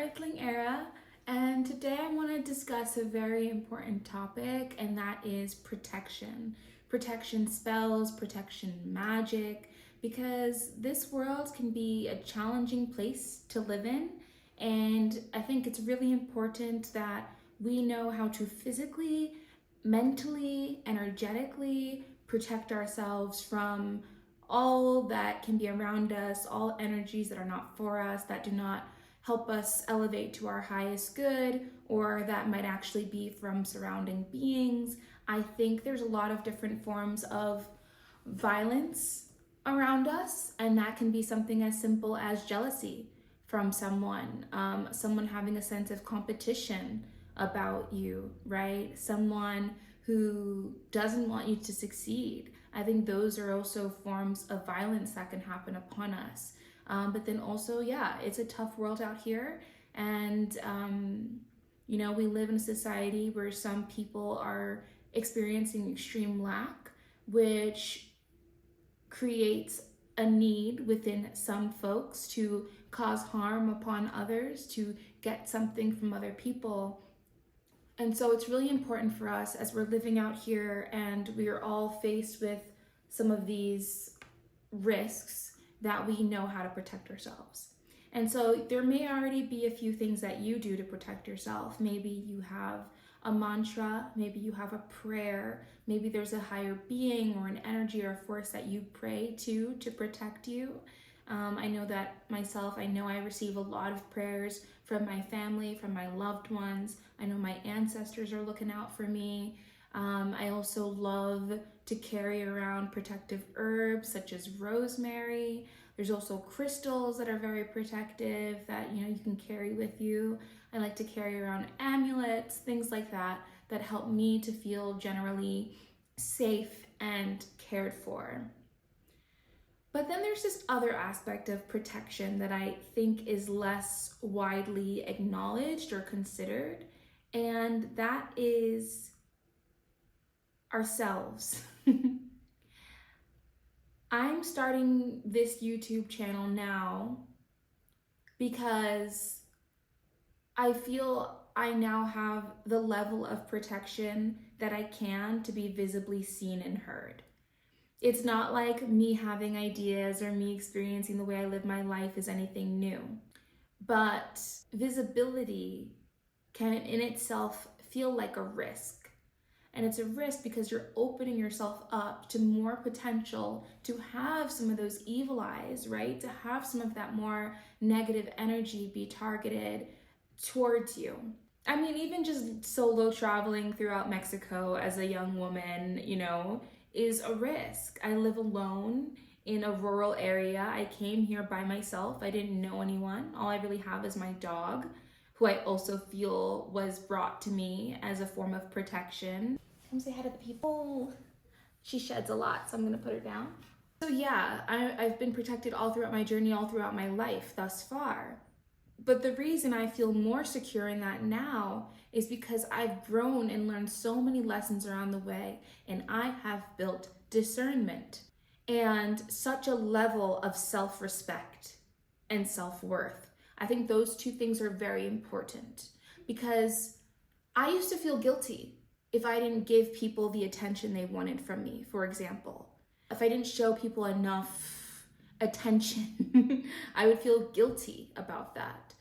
Earthling Era, and today I want to discuss a very important topic, and that is protection. Protection spells, protection magic, because this world can be a challenging place to live in, and I think it's really important that we know how to physically, mentally, energetically protect ourselves from all that can be around us, all energies that are not for us, that do not help us elevate to our highest good, or that might actually be from surrounding beings. I think there's a lot of different forms of violence around us, and that can be something as simple as jealousy from someone having a sense of competition about you, right? Someone who doesn't want you to succeed. I think those are also forms of violence that can happen upon us. But then also, yeah, it's a tough world out here. And, we live in a society where some people are experiencing extreme lack, which creates a need within some folks to cause harm upon others, to get something from other people. And so it's really important for us as we're living out here and we are all faced with some of these risks that we know how to protect ourselves. And so there may already be a few things that you do to protect yourself. Maybe you have a mantra, maybe you have a prayer, maybe there's a higher being or an energy or a force that you pray to protect you. I know that myself, I know I receive a lot of prayers from my family, from my loved ones. I know my ancestors are looking out for me. I also love to carry around protective herbs such as rosemary. There's also crystals that are very protective that you can carry with you. I like to carry around amulets, things like that help me to feel generally safe and cared for. But then there's this other aspect of protection that I think is less widely acknowledged or considered, and that is ourselves. I'm starting this YouTube channel now because I feel I now have the level of protection that I can to be visibly seen and heard. It's not like me having ideas or me experiencing the way I live my life is anything new, but visibility can in itself feel like a risk. And it's a risk because you're opening yourself up to more potential to have some of those evil eyes, right? To have some of that more negative energy be targeted towards you. I mean, even just solo traveling throughout Mexico as a young woman, is a risk. I live alone in a rural area. I came here by myself. I didn't know anyone. All I really have is my dog, who I also feel was brought to me as a form of protection. Come say hi to the people. She sheds a lot, so I'm gonna put her down. So yeah, I've been protected all throughout my journey, all throughout my life thus far. But the reason I feel more secure in that now is because I've grown and learned so many lessons around the way, and I have built discernment and such a level of self-respect and self-worth. I think those two things are very important because I used to feel guilty if I didn't give people the attention they wanted from me, for example. If I didn't show people enough attention, I would feel guilty about that,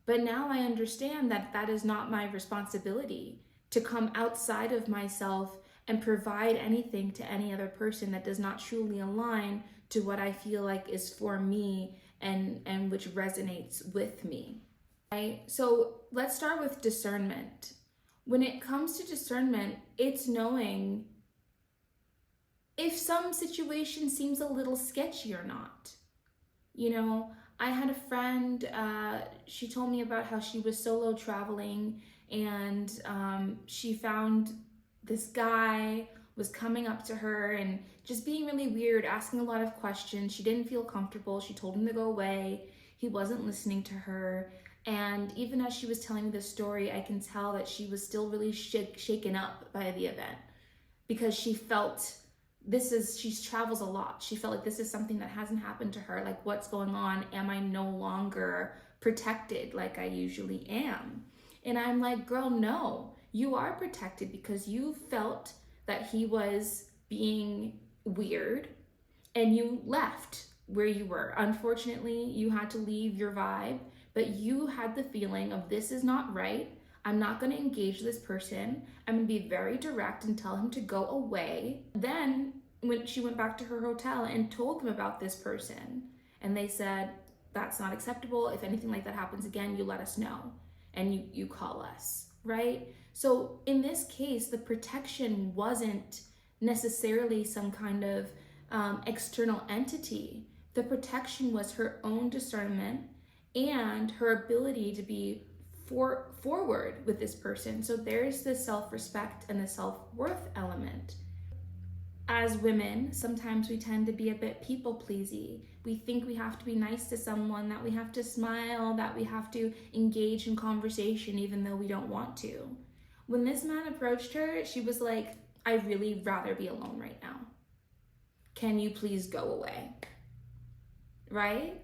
But now I understand that that is not my responsibility to come outside of myself and provide anything to any other person that does not truly align to what I feel like is for me and which resonates with me. Right? So let's start with discernment. When it comes to discernment, it's knowing if some situation seems a little sketchy or not. I had a friend, she told me about how she was solo traveling and she found this guy was coming up to her and just being really weird, asking a lot of questions. She didn't feel comfortable. She told him to go away. He wasn't listening to her. And even as she was telling me this story, I can tell that she was still really shaken up by the event because she felt she travels a lot. She felt like this is something that hasn't happened to her. Like, what's going on? Am I no longer protected like I usually am? And I'm like, girl, no, you are protected because you felt that he was being weird and you left where you were. Unfortunately, you had to leave your vibe, but you had the feeling of this is not right. I'm not going to engage this person. I'm going to be very direct and tell him to go away. Then, when she went back to her hotel and told them about this person, and they said, that's not acceptable. If anything like that happens again, you let us know and you call us, right? So, in this case, the protection wasn't necessarily some kind of external entity. The protection was her own discernment and her ability to be forward with this person. So there's the self-respect and the self-worth element. As women, sometimes we tend to be a bit people-pleasy. We think we have to be nice to someone, that we have to smile, that we have to engage in conversation even though we don't want to. When this man approached her, she was like, I'd really rather be alone right now. Can you please go away? Right?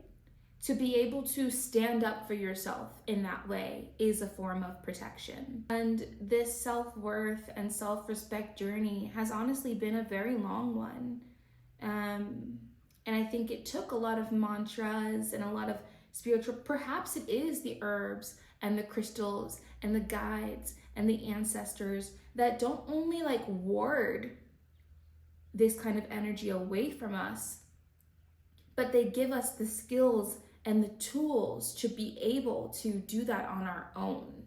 To be able to stand up for yourself in that way is a form of protection. And this self-worth and self-respect journey has honestly been a very long one. And I think it took a lot of mantras and a lot of spiritual, perhaps it is the herbs and the crystals and the guides and the ancestors that don't only like ward this kind of energy away from us, but they give us the skills and the tools to be able to do that on our own.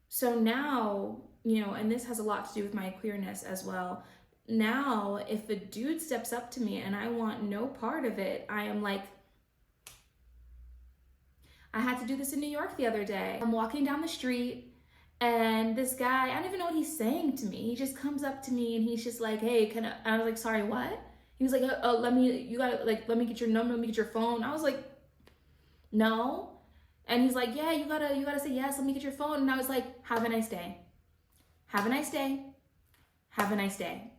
So now, and this has a lot to do with my queerness as well. Now, if a dude steps up to me and I want no part of it, I am like, I had to do this in New York the other day. I'm walking down the street and this guy, I don't even know what he's saying to me. He just comes up to me and he's just like, hey, I was like, sorry, what? He was like, let me get your number, let me get your phone. I was like, no. And he's like, yeah, you gotta say yes, let me get your phone. And I was like, have a nice day. Have a nice day. Have a nice day.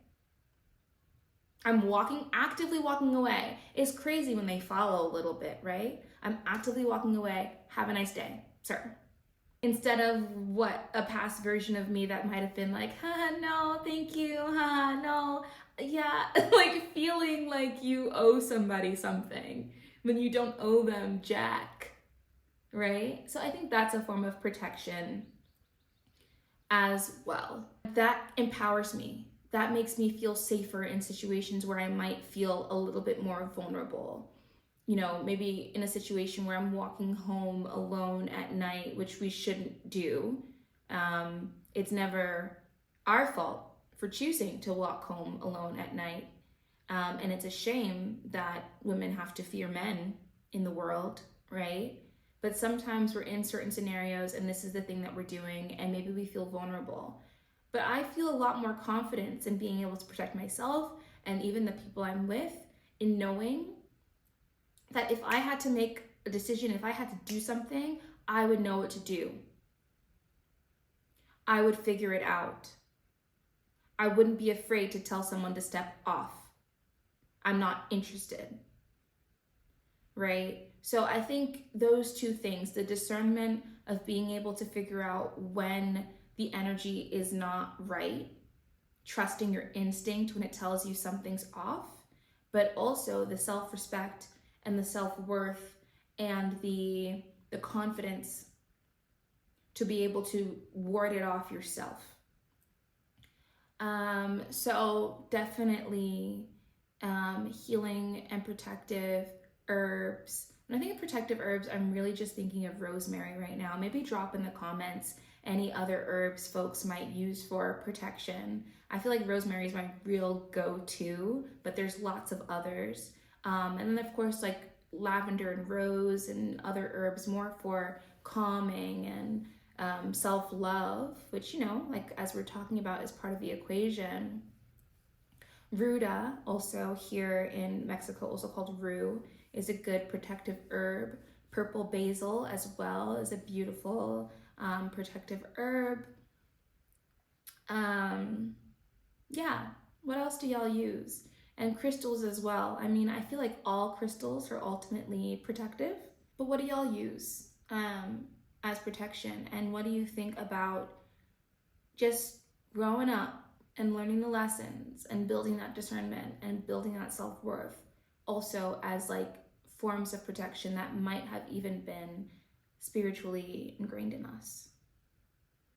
I'm actively walking away. It's crazy when they follow a little bit, right? I'm actively walking away. Have a nice day, sir. Instead of a past version of me that might have been like, no, thank you, no, yeah, like feeling like you owe somebody something when you don't owe them jack, right? So I think that's a form of protection as well. That empowers me. That makes me feel safer in situations where I might feel a little bit more vulnerable. Maybe in a situation where I'm walking home alone at night, which we shouldn't do. It's never our fault for choosing to walk home alone at night. And it's a shame that women have to fear men in the world, right? But sometimes we're in certain scenarios and this is the thing that we're doing and maybe we feel vulnerable. But I feel a lot more confidence in being able to protect myself and even the people I'm with, in knowing that if I had to make a decision, if I had to do something, I would know what to do. I would figure it out. I wouldn't be afraid to tell someone to step off. I'm not interested, right? So I think those two things, the discernment of being able to figure out when the energy is not right, trusting your instinct when it tells you something's off, but also the self-respect and the self-worth and the confidence to be able to ward it off yourself. So definitely healing and protective herbs. When I think of protective herbs, I'm really just thinking of rosemary right now. Maybe drop in the comments any other herbs folks might use for protection. I feel like rosemary is my real go-to, but there's lots of others. And then of course like lavender and rose and other herbs more for calming and self-love, which, like as we're talking about, is part of the equation. Ruda, also here in Mexico, also called rue, is a good protective herb. Purple basil as well is a beautiful protective herb. Yeah, What else do y'all use? And crystals as well. I mean, I feel like all crystals are ultimately protective, but what do y'all use as protection? And what do you think about just growing up and learning the lessons and building that discernment and building that self-worth also as like forms of protection that might have even been spiritually ingrained in us?